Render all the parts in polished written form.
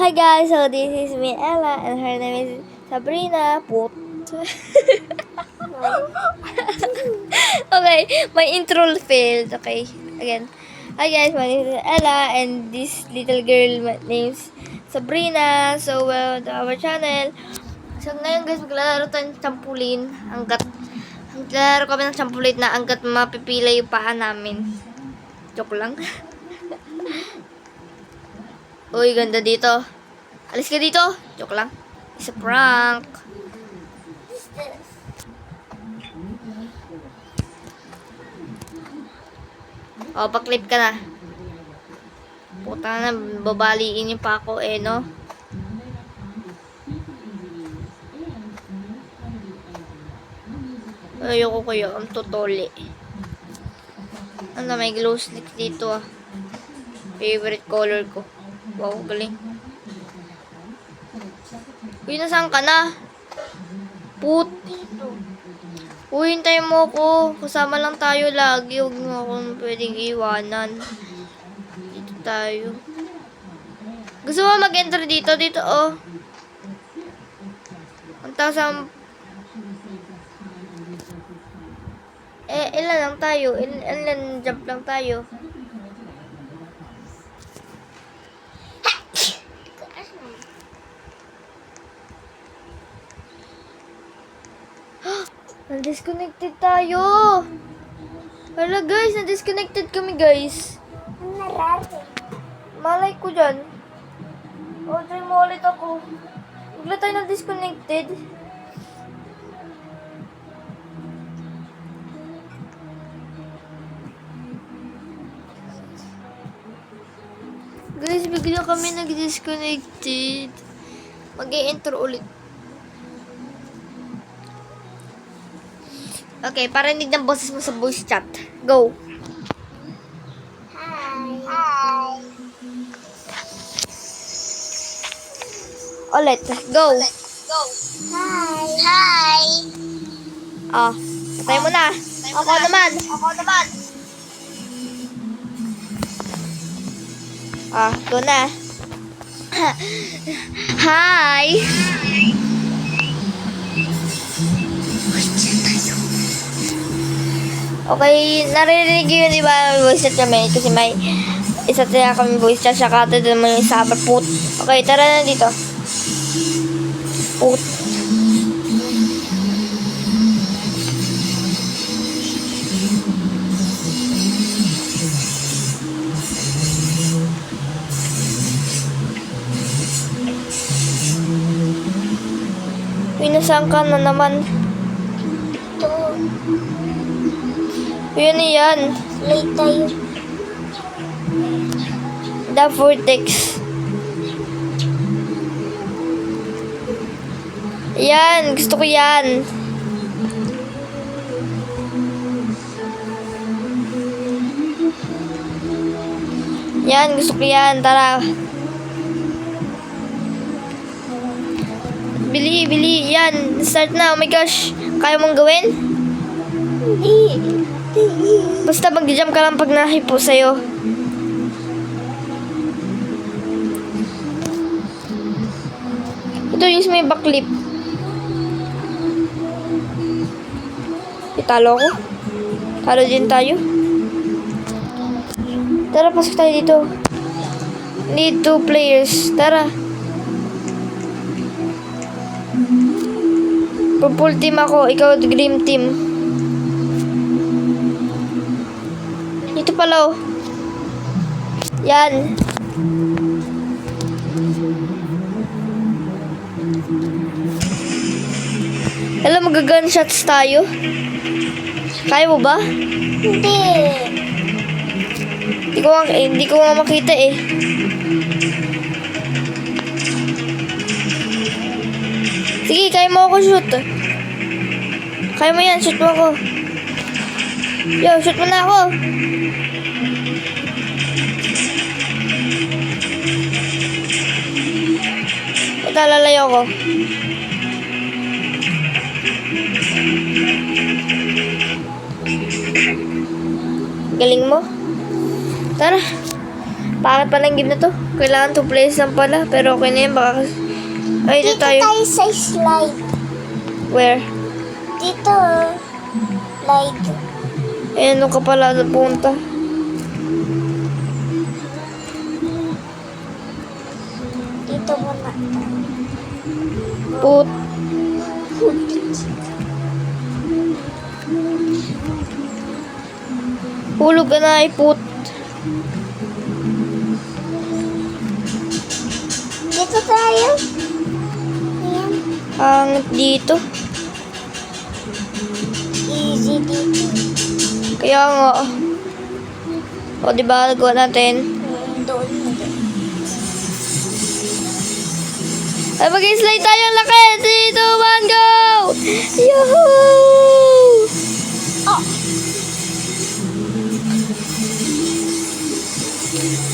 Hi guys, so this is me Ella and her name is Sabrina. Put. Okay, my intro failed. Okay, again. Hi guys, my name is Ella and this little girl name's Sabrina. So welcome to our channel. So ngayon guys, maglalaro tayo ng trampoline maglalaro kami ng trampoline na hanggat mapipila yung paa namin. Joke lang. Uy, ganda dito. Alis ka dito. Joke lang. It's a prank. O, paklip ka na. Puta na, babaliin yung pa ako no? Ayoko kayo, ang tutuli. Ano, may glow stick dito Favorite color ko. Wow, galing. Uy, nasaan ka na? Uy, hintayin mo ako. Kasama lang tayo lagi. Huwag mo akong pwedeng iwanan. Dito tayo. Gusto mo mag-enter dito? Dito, Ang tasang... ilan lang tayo? Ilan jump lang tayo? Na-disconnected tayo. Hala guys, na-disconnected kami guys. Malay ko dyan. Try mo ulit ako. Bigla tayo na-disconnected. Guys, bigla kami nag-disconnected. Mag-i-intro ulit. Okay, para hindi ng boses mo sa voice chat. Go. Hi. Ulit. Go. Hi. Patay mo na. Ako naman. Go na. Hi. Okay, naririnig yun, di ba? Voice chat kami. Kasi may isa tayo kami voice chat. Saka ito naman yung sabat. Put. Okay, tara na dito. Put. Pinasang ka na naman. Ito. Yun yan. Play tayo. The vortex. Yan. Gusto ko yan. Yan. Gusto ko yan. Tara. Bili. Yan. Start na. Oh my gosh. Kaya mong gawin? Hindi. Basta mag-jump ka lang pag nahipo sa'yo. Ito, use mo yung backflip. Talo ako. Talo din tayo. Tara, pasok tayo dito. Need 2 players. Tara. Purple team ako. Ikaw, green team. Dito pala Yan. Alam, mag-gunshots tayo. Kaya mo ba? Hindi. Hindi ko nga makita Sige, kaya mo ako shoot. Kaya mo yan, shoot mo ako. Yo, shoot mo na ako. Ito, lalayo ko. Galing mo. Tara. Pangit pala yung game na to. Kailangan 2 players lang pala. Pero okay na yun. Baka... Ay, dito Dito tayo. tayo sa slide. Where? Dito. Slide. Ayan, nung ka pala napunta. Dito muna. Put. Hulog ka na, iput. Dito tayo. Ayan. Hangit dito. Easy dito. Kaya nga. O, diba, nagawa natin. Doon na din. Ay, mag-slide tayong laki. 3, 2, 1, go! Yahoo! Oh!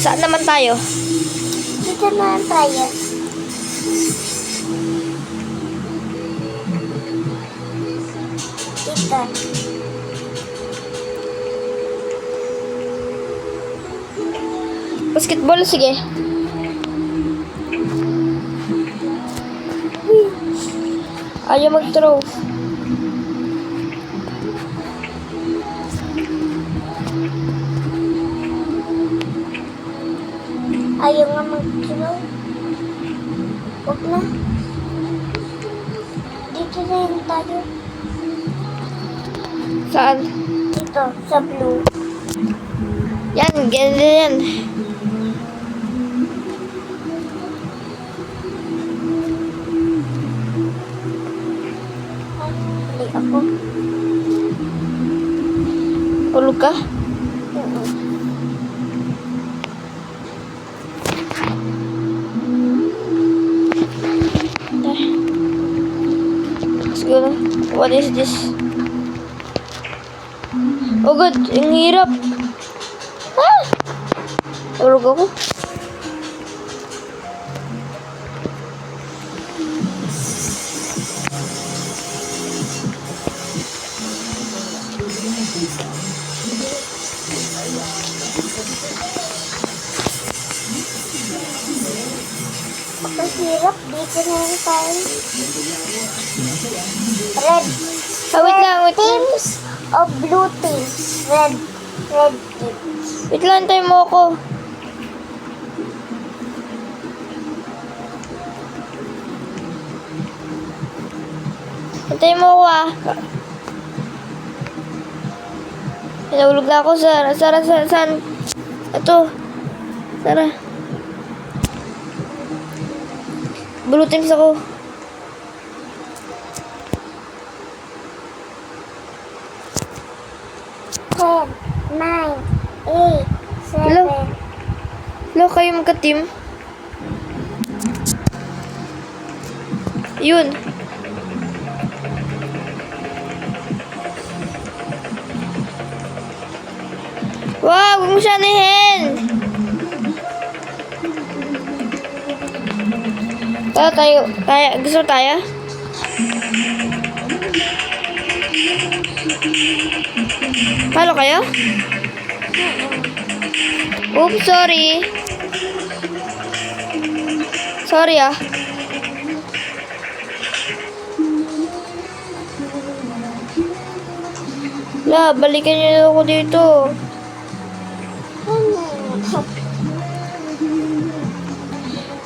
Saan naman tayo? Dito na tayo. Dito. Basketball, sige. Ayaw mag-throw. Ayaw nga mag-draw. Huwag na. Dito na yung tayo. Saan? Dito, sa blue. Yan, ganyan yan. Play ako. Tulog ka? Let's go na. What is this? Oh god, ang hirap. Ah! Tulog ako. Pagkahirap, dito na lang tayo. Red. Ah, wait lang, wait lang. Teams o blue teams? Red teams. Wait lang, tayo mo ako. Antayin mo ako ah. Pinahulog na ako, Sara. Saan? Ito. Sara. Blue teams ako. Ten, 9, 8, Hello? 7. Hello, kayo magka-team? Yun. Wow, huwag mo siya anihin. Tayo. Gusto tayo? Palo kayo? Oops, sorry. Sorry ah. Balikan niyo ako dito.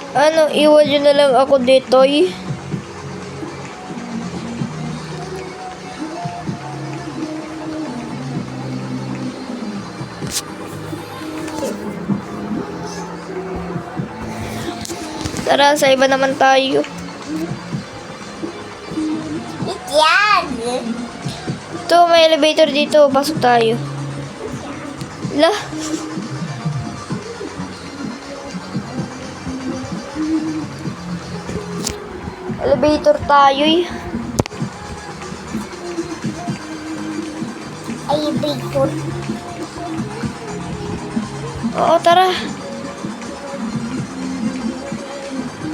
Ano, iwan niyo na lang ako dito eh. Tara, sa iba naman tayo. Yan. Ito, may elevator dito. Pasok tayo. Lah. Elevator tayo eh. Ay, bigfoot. Oo, tara.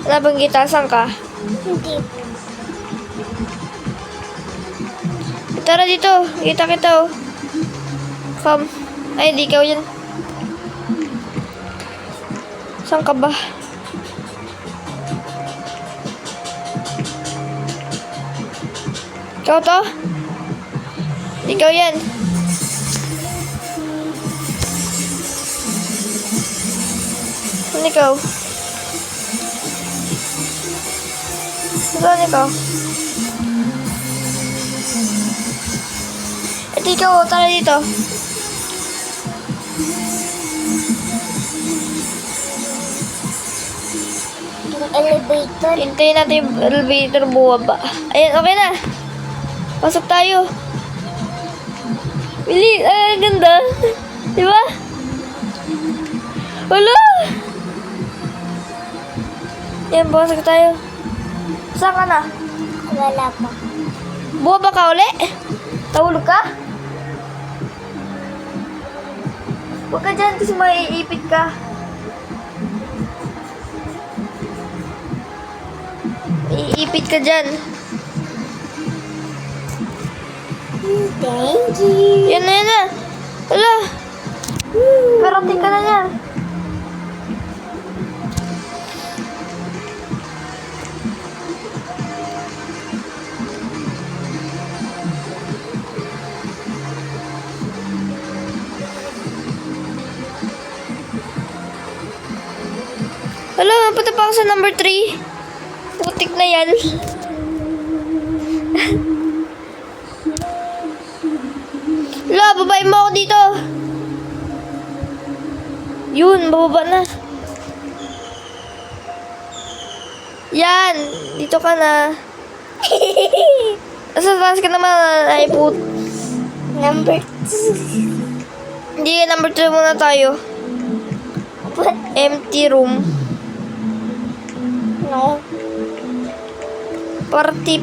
Wala bang kita? Saan ka? Hindi. Tara dito. Kita oh. Come. Ay, di ikaw yan. Saan ka ba? Ikaw to? Ikaw yan. Saan ikaw? Saan ikaw? Ito ikaw, tara dito. Yung elevator. Hintayin natin yung elevator bumaba. Ayan, okay na. Pasok tayo. Bili, ang ganda. Diba? Wala! Ayan, pasok tayo. Saan ka na? Wala pa. Bumaba ka uli? Tahulog ka? Huwag ka dyan kasi maiipit ka. Iipit ka dyan. Thank you. Yan na, yan na. Wala. Karating ka na yan. Wala, mapunta pa ako sa number 3. Putik na yan. La, babae mo ako dito. Yun, bababa na. Yan, dito ka na. Asa taas ka naman, ay put. Number 2. Hindi, number 2 muna tayo. What? Empty room. No. Party.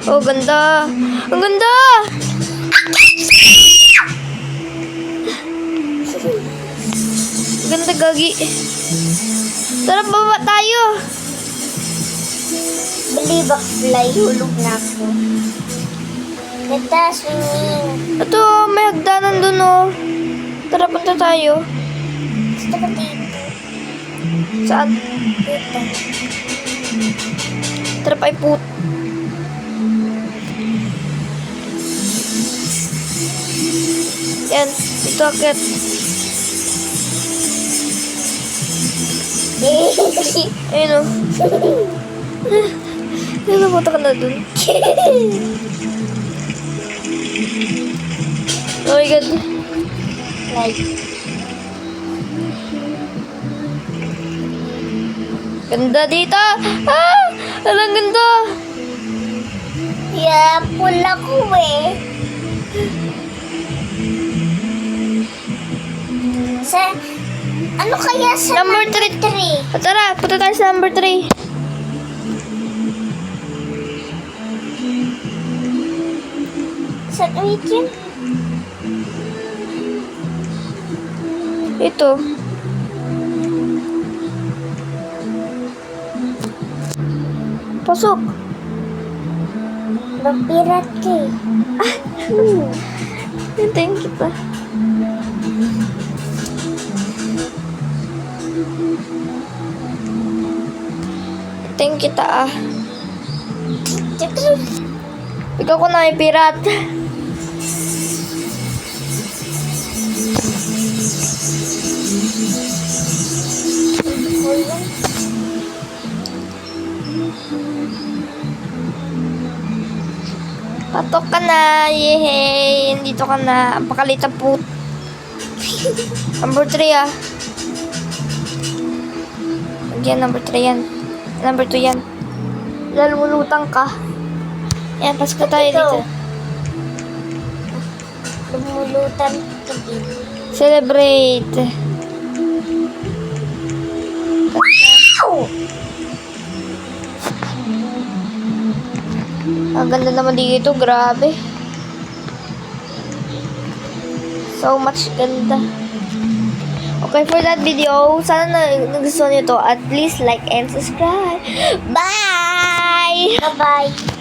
Oh, ganda. Ang ganda! Ganda, gagi. Tara, baba tayo. Believe fly. Hulog na ako. Ganda, swimming. Ito, may hagdanan dun, oh. Tara, punta tayo. Gusto ko dito. Saan? Dito. Tara, paiput. Yan, dito akit. Ayun, oh. Ayun, napunta ka na dun. Oh my God. Like. Ganda dito. Ah! Alang ganda. Yeah, pula ko eh. Sa, ano kaya sa Number 3. Tara, punta tayo sa number 3. Sa wait yun? Ito. Pasok. Magpirat ka eh. Hintayin kita. Hintayin kita, ah. Ikaw ko na yung pirat. Patok ka na. Yehey. Dito ka na. Ang pakalita po. Number 3, ah. Yan, number 3 yan. Number 2 yan. Lalulutang ka. Yan, pasok tayo dito. Lumulutan ka din. Celebrate. Wow! Ang ganda naman dito, grabe. So much ganda. Okay, for that video, sana nagustuhan nyo to. At least like and subscribe. Bye! Bye-bye.